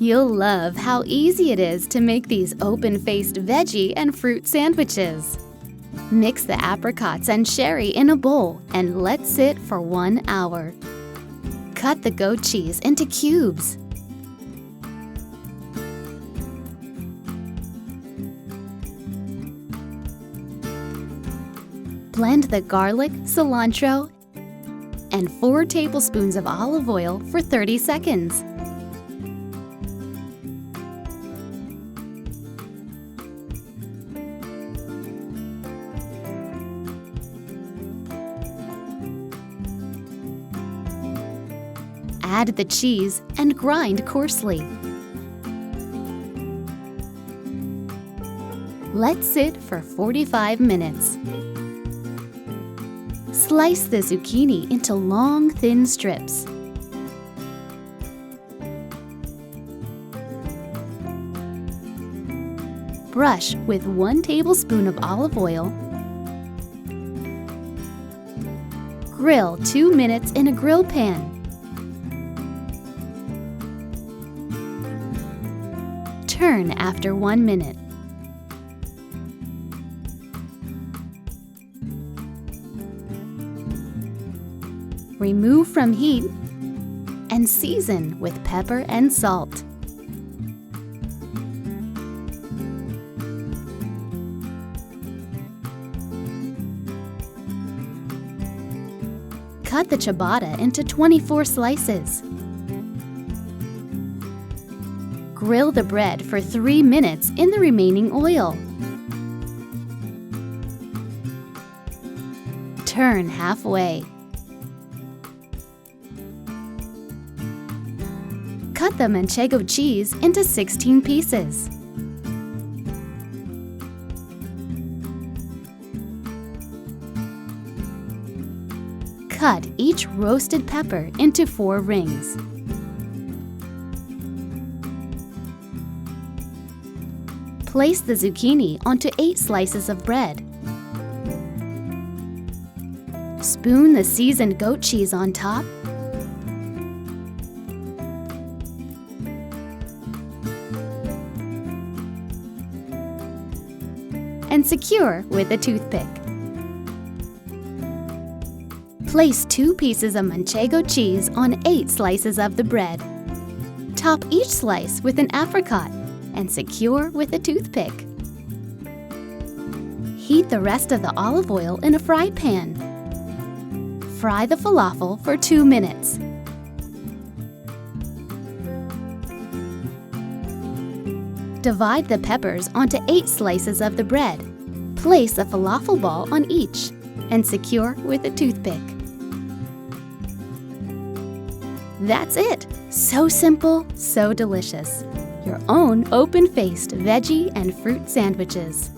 You'll love how easy it is to make these open-faced veggie and fruit sandwiches. Mix the apricots and sherry in a bowl and let sit for 1 hour. Cut the goat cheese into cubes. Blend the garlic, cilantro, and 4 tablespoons of olive oil for 30 seconds. Add the cheese and grind coarsely. Let sit for 45 minutes. Slice the zucchini into long, thin strips. Brush with 1 tablespoon of olive oil. Grill 2 minutes in a grill pan. Turn after 1 minute. Remove from heat and season with pepper and salt. Cut the ciabatta into 24 slices. Grill the bread for 3 minutes in the remaining oil. Turn halfway. Cut the Manchego cheese into 16 pieces. Cut each roasted pepper into 4 rings. Place the zucchini onto 8 slices of bread. Spoon the seasoned goat cheese on top. And secure with a toothpick. Place 2 pieces of Manchego cheese on 8 slices of the bread. Top each slice with an apricot and secure with a toothpick. Heat the rest of the olive oil in a fry pan. Fry the falafel for 2 minutes. Divide the peppers onto 8 slices of the bread. Place a falafel ball on each and secure with a toothpick. That's it! So simple, so delicious. Your own open-faced veggie and fruit sandwiches.